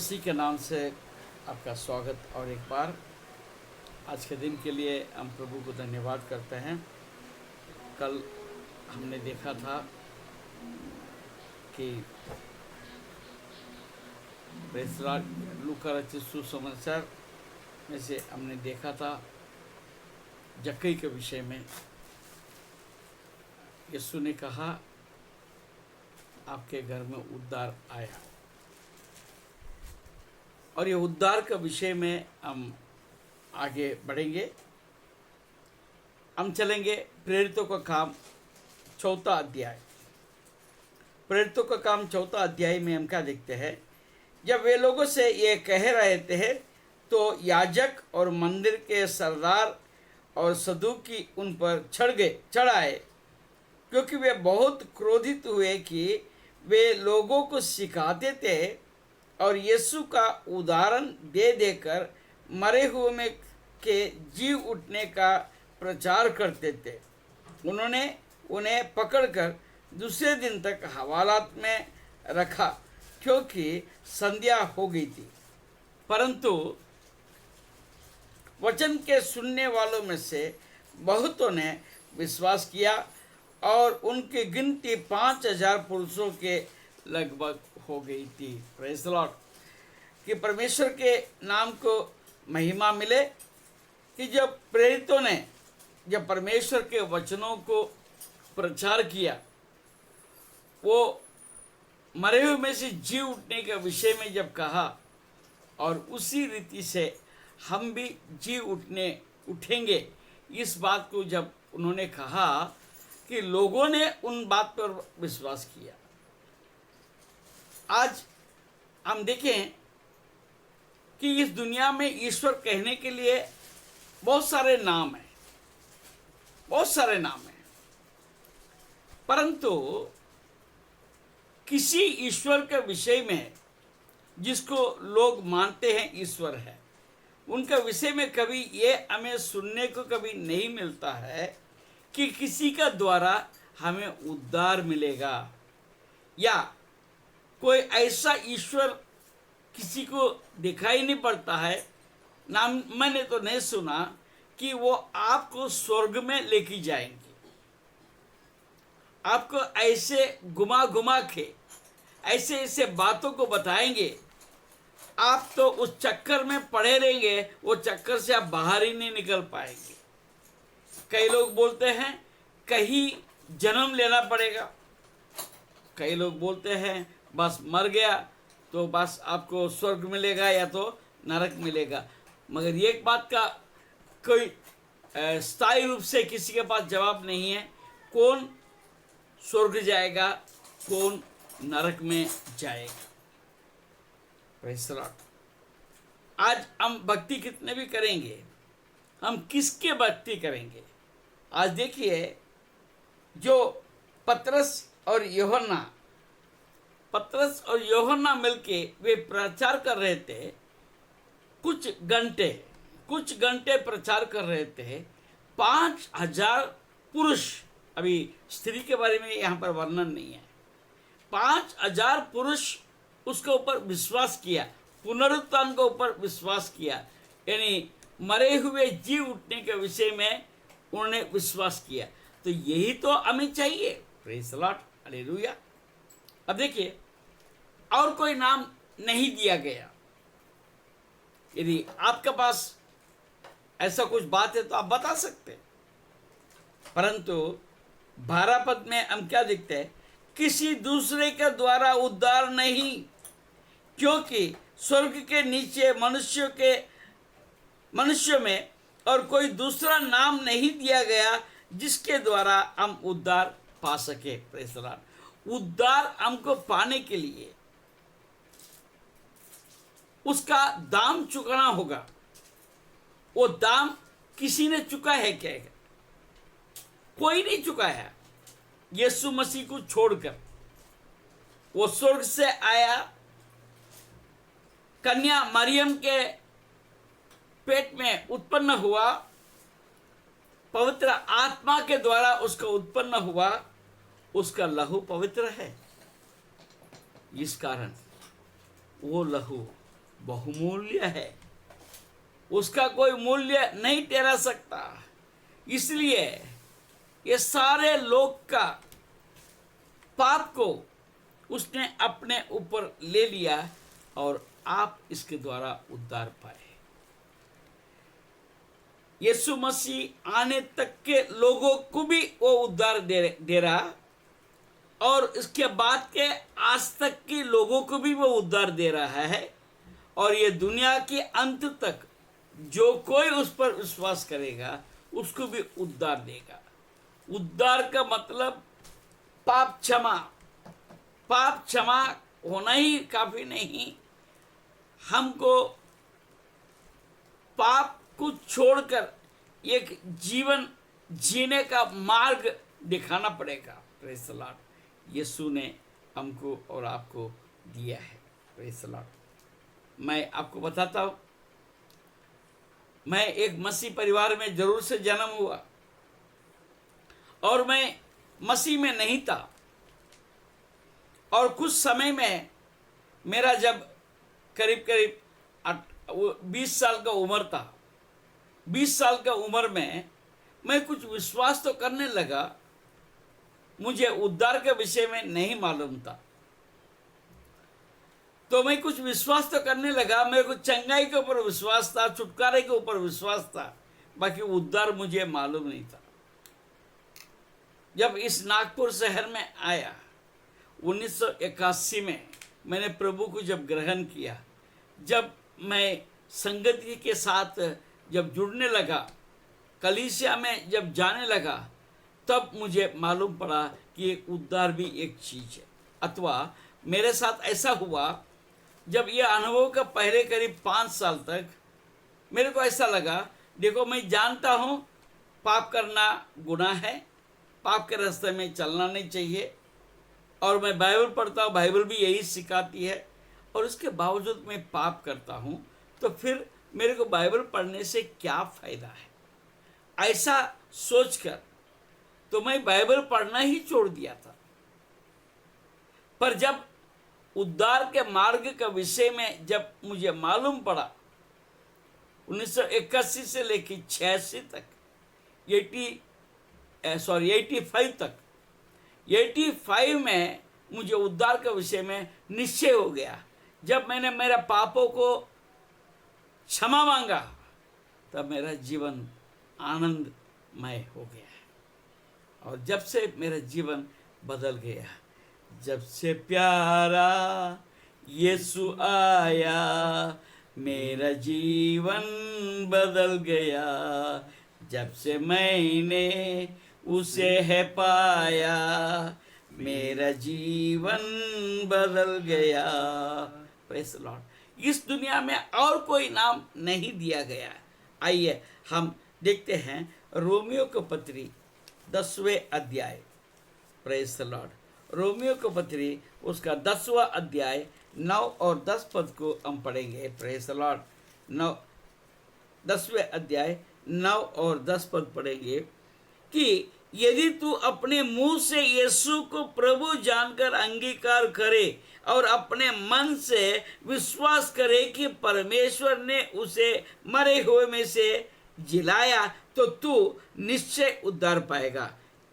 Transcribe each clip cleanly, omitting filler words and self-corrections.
मसीह के नाम से आपका स्वागत। और एक बार आज के दिन के लिए हम प्रभु को धन्यवाद करते हैं। कल हमने देखा था कि लूका रचित सुसमाचार में से हमने देखा था जक्कई के विषय में। यीशु ने कहा आपके घर में उद्धार आया, और ये उद्धार का विषय में हम आगे बढ़ेंगे। हम चलेंगे प्रेरितों का काम चौथा अध्याय। प्रेरितों का काम चौथा अध्याय में हम क्या देखते हैं, जब वे लोगों से ये कह रहे थे तो याजक और मंदिर के सरदार और सदूकी उन पर चढ़ आए, क्योंकि वे बहुत क्रोधित हुए कि वे लोगों को सिखाते थे और यीशु का उदाहरण दे देकर मरे हुए में के जी उठने का प्रचार करते थे। उन्होंने उन्हें पकड़कर दूसरे दिन तक हवालात में रखा, क्योंकि संध्या हो गई थी। परंतु वचन के सुनने वालों में से बहुतों ने विश्वास किया, और उनकी गिनती 5,000 पुरुषों के लगभग हो गई थी। Praise the Lord. कि परमेश्वर के नाम को महिमा मिले कि जब प्रेरितों ने जब परमेश्वर के वचनों को प्रचार किया, वो मरे हुए में से जी उठने के विषय में जब कहा, और उसी रीति से हम भी जी उठेंगे, इस बात को जब उन्होंने कहा कि लोगों ने उन बात पर विश्वास किया। आज हम देखें कि इस दुनिया में ईश्वर कहने के लिए बहुत सारे नाम हैं, बहुत सारे नाम हैं, परंतु किसी ईश्वर के विषय में जिसको लोग मानते हैं ईश्वर है, उनके विषय में कभी ये हमें सुनने को कभी नहीं मिलता है कि किसी का द्वारा हमें उद्धार मिलेगा, या कोई ऐसा ईश्वर किसी को दिखाई नहीं पड़ता है। नाम मैंने तो नहीं सुना कि वो आपको स्वर्ग में लेके जाएंगे, आपको ऐसे घुमा घुमा के ऐसे ऐसे बातों को बताएंगे, आप तो उस चक्कर में पड़े रहेंगे, वो चक्कर से आप बाहर ही नहीं निकल पाएंगे। कई लोग बोलते हैं कहीं जन्म लेना पड़ेगा, कई लोग बोलते हैं बस मर गया तो बस आपको स्वर्ग मिलेगा या तो नरक मिलेगा। मगर एक बात का कोई स्थायी रूप से किसी के पास जवाब नहीं है, कौन स्वर्ग जाएगा, कौन नरक में जाएगा। Praise the Lord. आज हम भक्ति कितने भी करेंगे, हम किसके भक्ति करेंगे। आज देखिए, जो पतरस और यूहन्ना मिलके वे प्रचार कर रहे थे, कुछ घंटे प्रचार कर रहे थे। 5,000 पुरुष, अभी स्त्री के बारे में यहाँ पर वर्णन नहीं है, 5,000 पुरुष उसके ऊपर विश्वास किया, पुनरुत्थान के ऊपर विश्वास किया, यानी मरे हुए जी उठने के विषय में उन्होंने विश्वास किया। तो यही तो हमें चाहिए। Praise the Lord, hallelujah. अब देखिए, और कोई नाम नहीं दिया गया। यदि आपके पास ऐसा कुछ बात है तो आप बता सकते हैं, परंतु 12 पद में हम क्या देखते हैं, किसी दूसरे के द्वारा उद्धार नहीं, क्योंकि स्वर्ग के नीचे मनुष्य में और कोई दूसरा नाम नहीं दिया गया जिसके द्वारा हम उद्धार पा सके। Praise the Lord. उद्धार हमको पाने के लिए उसका दाम चुकाना होगा। वो दाम किसी ने चुका है क्या? कोई नहीं चुकाया है। यीशु मसीह को छोड़कर वो स्वर्ग से आया, कन्या मरियम के पेट में उत्पन्न हुआ, पवित्र आत्मा के द्वारा उसका उत्पन्न हुआ, उसका लहू पवित्र है। इस कारण वो लहू बहुमूल्य है, उसका कोई मूल्य नहीं ठहरा सकता। इसलिए ये सारे लोक का पाप को उसने अपने ऊपर ले लिया और आप इसके द्वारा उद्धार पाए। यीशु मसीह आने तक के लोगों को भी वो उद्धार दे रहा, और इसके बाद के आज तक के लोगों को भी वो उद्धार दे रहा है, और ये दुनिया के अंत तक जो कोई उस पर विश्वास करेगा उसको भी उद्धार देगा। उद्धार का मतलब पाप क्षमा। पाप क्षमा होना ही काफी नहीं, हमको पाप को छोड़कर एक जीवन जीने का मार्ग दिखाना पड़ेगा। Praise the Lord. यीशु ने हमको और आपको दिया है। Praise the Lord. मैं आपको बताता हूँ, मैं एक मसीह परिवार में जरूर से जन्म हुआ और मैं मसीह में नहीं था, और कुछ समय में मेरा जब करीब करीब 20 साल का उम्र था, 20 साल का उम्र में मैं कुछ विश्वास तो करने लगा। मुझे उद्धार के विषय में नहीं मालूम था, तो मैं कुछ विश्वास तो करने लगा। मेरे को चंगाई के ऊपर विश्वास था, छुटकारे के ऊपर विश्वास था, बाकी उद्धार मुझे मालूम नहीं था। जब इस नागपुर शहर में आया 1981 में, मैंने प्रभु को जब ग्रहण किया, जब मैं संगति के साथ जब जुड़ने लगा, कलीसिया में जब जाने लगा, तब मुझे मालूम पड़ा कि एक उद्धार भी एक चीज़ है। अथवा मेरे साथ ऐसा हुआ, जब ये अनुभव का पहले करीब 5 साल तक मेरे को ऐसा लगा, देखो मैं जानता हूँ पाप करना गुनाह है, पाप के रास्ते में चलना नहीं चाहिए, और मैं बाइबल पढ़ता हूँ, बाइबल भी यही सिखाती है, और इसके बावजूद मैं पाप करता हूँ, तो फिर मेरे को बाइबल पढ़ने से क्या फ़ायदा है। ऐसा सोचकर तो मैं बाइबल पढ़ना ही छोड़ दिया था। पर जब उद्धार के मार्ग का विषय में जब मुझे मालूम पड़ा, 1981 से लेकर 86 तक, 85 तक, 85 में मुझे उद्धार के विषय में निश्चय हो गया। जब मैंने मेरे पापों को क्षमा मांगा, तब मेरा जीवन आनंदमय हो गया, और जब से मेरा जीवन बदल गया। जब से प्यारा यीशु आया, मेरा जीवन बदल गया। जब से मैंने उसे है पाया, मेरा जीवन बदल गया। Praise the Lord. इस दुनिया में और कोई नाम नहीं दिया गया। आइए हम देखते हैं रोमियो को पत्री 10वें अध्याय। Praise the Lord. रोमियो को पत्री उसका 10वां अध्याय 9 और 10 पद को हम पढ़ेंगे। Praise the Lord. 10वें अध्याय 9 और 10 पद पढ़ेंगे कि यदि तू अपने मुंह से यीशु को प्रभु जानकर अंगीकार करे और अपने मन से विश्वास करे कि परमेश्वर ने उसे मरे हुए में से जिलाया, तो तू निश्चय उद्धार पाएगा।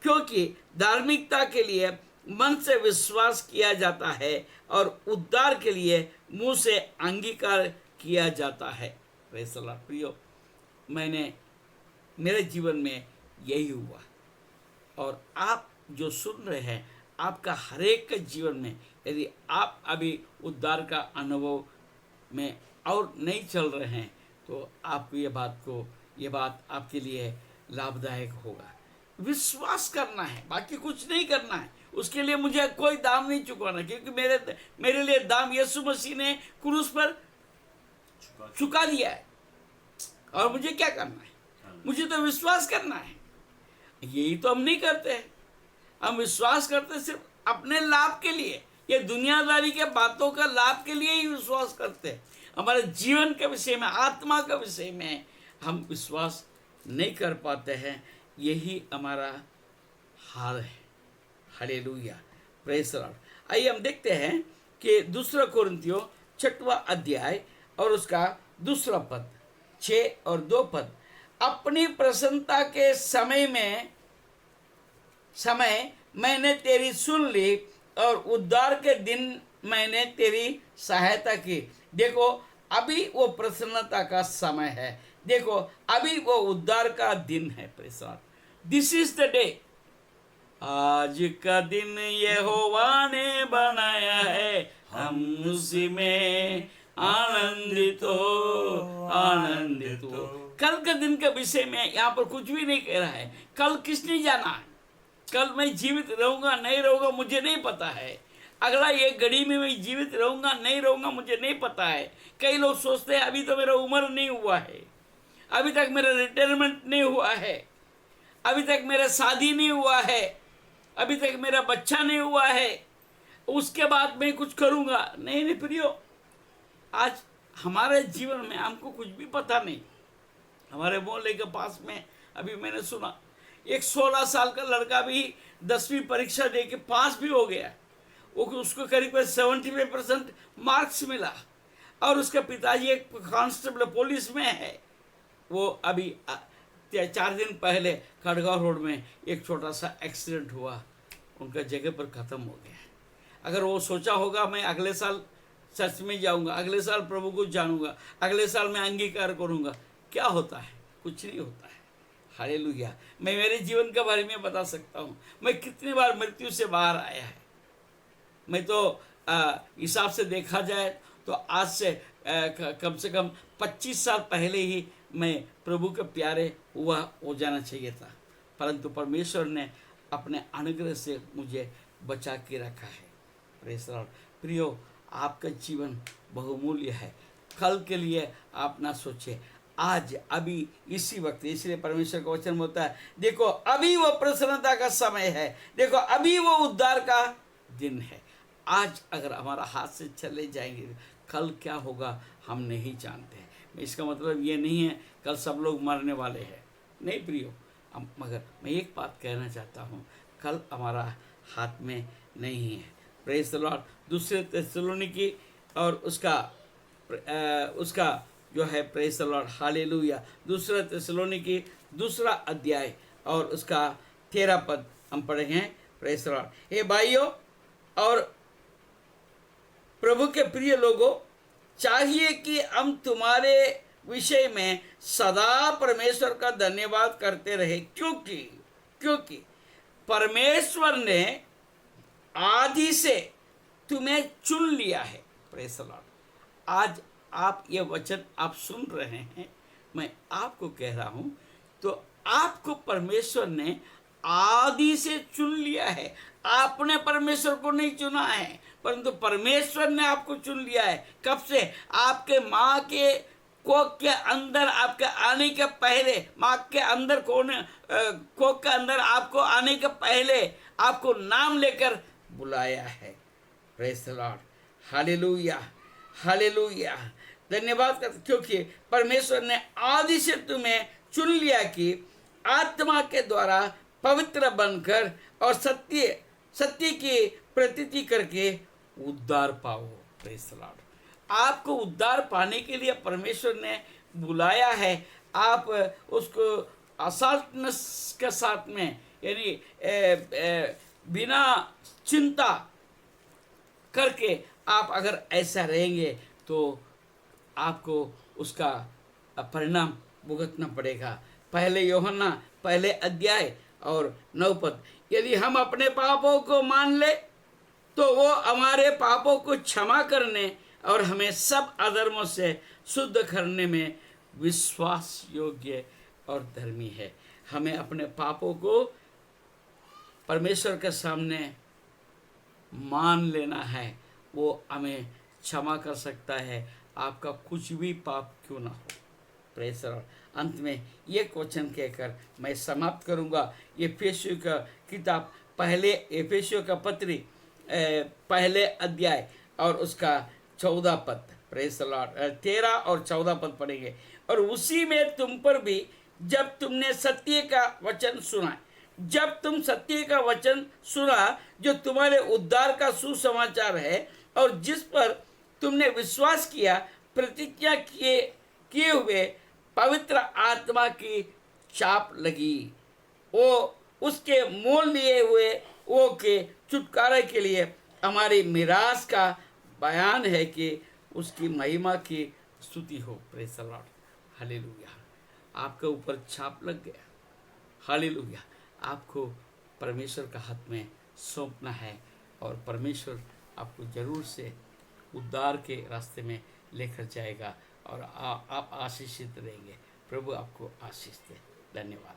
क्योंकि धार्मिकता के लिए मन से विश्वास किया जाता है और उद्धार के लिए मुंह से अंगीकार किया जाता है। Praise the Lord. प्रियो, मेरे जीवन में यही हुआ, और आप जो सुन रहे हैं, आपका हर एक के जीवन में यदि आप अभी उद्धार का अनुभव में और नहीं चल रहे हैं, तो आपको ये बात आपके लिए लाभदायक होगा। विश्वास करना है, बाकी कुछ नहीं करना है। उसके लिए मुझे कोई दाम नहीं चुकाना, क्योंकि मेरे लिए दाम यीशु मसीह ने क्रूस पर चुका दिया है। और मुझे क्या करना है? मुझे तो विश्वास करना है। यही तो हम नहीं करते हैं। हम विश्वास करते सिर्फ अपने लाभ के लिए, ये दुनियादारी के बातों का लाभ के लिए ही विश्वास करते हैं। हमारे जीवन के विषय में, आत्मा के विषय में हम विश्वास नहीं कर पाते हैं। यही हमारा हाल है। Hallelujah, praise the Lord. आइए हम देखते हैं कि 2 कोरिन्थियों 6वां अध्याय और उसका दूसरा पद, 6 और 2 पद। अपनी प्रसन्नता के समय मैंने तेरी सुन ली और उद्धार के दिन मैंने तेरी सहायता की। देखो, अभी वो प्रसन्नता का समय है। देखो, अभी वो उद्धार का दिन है। Pressure, this is the day. आज का दिन यहोवा ने बनाया है, हम उसी में आनंदित हो। कल के दिन के विषय में यहाँ पर कुछ भी नहीं कह रहा है। कल किसने जाना है? कल मैं जीवित रहूंगा नहीं रहूंगा मुझे नहीं पता है। अगला एक घड़ी में मैं जीवित रहूंगा नहीं रहूंगा मुझे नहीं पता है। कई लोग सोचते हैं अभी तो मेरा उम्र नहीं हुआ है, अभी तक मेरा रिटायरमेंट नहीं हुआ है, अभी तक मेरा शादी नहीं हुआ है, अभी तक मेरा बच्चा नहीं हुआ है, उसके बाद मैं कुछ करूंगा। नहीं नहीं प्रियो, आज हमारे जीवन में हमको कुछ भी पता नहीं। हमारे मोहल्ले के पास में अभी मैंने सुना एक 16 साल का लड़का भी 10वीं परीक्षा दे के पास भी हो गया। उसको करीब 75% मार्क्स मिला और उसके पिताजी एक कांस्टेबल पुलिस में है। वो अभी 4 दिन पहले खड़गांव रोड में एक छोटा सा एक्सीडेंट हुआ, उनका जगह पर ख़त्म हो गया। अगर वो सोचा होगा मैं अगले साल चर्च में जाऊंगा, अगले साल प्रभु को जानूंगा, अगले साल मैं अंगीकार करूंगा, क्या होता है? कुछ नहीं होता है। हालेलुया। मैं मेरे जीवन के बारे में बता सकता हूँ, मैं कितनी बार मृत्यु से बाहर आया है। मैं तो हिसाब से देखा जाए तो आज से कम से कम 25 साल पहले ही मैं प्रभु के प्यारे हुआ हो जाना चाहिए था, परंतु परमेश्वर ने अपने अनुग्रह से मुझे बचा के रखा है। Praise the Lord. प्रियो, आपका जीवन बहुमूल्य है। कल के लिए आप ना सोचें, आज अभी इसी वक्त। इसलिए परमेश्वर का वचन होता है, देखो अभी वो प्रसन्नता का समय है, देखो अभी वो उद्धार का दिन है। आज अगर हमारा हाथ से चले जाएंगे, कल क्या होगा हम नहीं जानते। इसका मतलब ये नहीं है कल सब लोग मरने वाले हैं, नहीं प्रियो। मगर मैं एक बात कहना चाहता हूँ, कल हमारा हाथ में नहीं है। Praise the Lord. दूसरे थिस्सलुनीकी और उसका जो है, प्रेज़ द लॉर्ड, हालेलुया, दूसरा थिस्सलुनीकी 2 अध्याय और उसका 13 पद हम पढ़े हैं। Praise the Lord. हे भाइयों और प्रभु के प्रिय लोगों, चाहिए कि हम तुम्हारे विषय में सदा परमेश्वर का धन्यवाद करते रहे, क्योंकि परमेश्वर ने आदि से तुम्हें चुन लिया है। Praise the Lord. आज आप ये वचन आप सुन रहे हैं, मैं आपको कह रहा हूं, तो आपको परमेश्वर ने आदि से चुन लिया है। आपने परमेश्वर को नहीं चुना है, परंतु परमेश्वर ने आपको चुन लिया है। कब से? आपके माँ के कोख के अंदर, आपके आने के पहले, माँ के अंदर कोख के अंदर आपको आने के पहले आपको नाम लेकर बुलाया है। Praise the Lord. Hallelujah, hallelujah. धन्यवाद करते, क्योंकि परमेश्वर ने आदि से तुम्हें चुन लिया कि आत्मा के द्वारा पवित्र बनकर और सत्य की प्रतीति करके उद्धार पाओ। Praise the Lord. आपको उद्धार पाने के लिए परमेश्वर ने बुलाया है। आप उसको असाल्टनेस के साथ में, यानी बिना चिंता करके आप अगर ऐसा रहेंगे तो आपको उसका परिणाम भुगतना पड़ेगा। पहले यूहन्ना 1 अध्याय और 9 पद। यदि हम अपने पापों को मान ले तो वो हमारे पापों को क्षमा करने और हमें सब अधर्मों से शुद्ध करने में विश्वास योग्य और धर्मी है। हमें अपने पापों को परमेश्वर के सामने मान लेना है, वो हमें क्षमा कर सकता है, आपका कुछ भी पाप क्यों ना हो। Praise the Lord. अंत में ये क्वेश्चन कहकर मैं समाप्त करूंगा। एफेसियों का किताब, पहले एफेसियों का पत्री 1 अध्याय और उसका 14 पद। Praise the Lord. 13 और 14 पद पढ़ेंगे। और उसी में तुम पर भी जब तुमने सत्य का वचन सुना, जब तुम सत्य का वचन सुना जो तुम्हारे उद्धार का सुसमाचार है, और जिस पर तुमने विश्वास किया, प्रतिज्ञा किए हुए पवित्र आत्मा की छाप लगी। वो उसके मोल लिए हुए वो के छुटकारे के लिए हमारी मिरास का बयान है कि उसकी महिमा की स्तुति हो। Praise the Lord, hallelujah. आपके ऊपर छाप लग गया, हालेलुया। आपको परमेश्वर का हाथ में सौंपना है और परमेश्वर आपको जरूर से उद्धार के रास्ते में लेकर जाएगा और आप आशीषित रहेंगे। प्रभु आपको आशीष दे। धन्यवाद।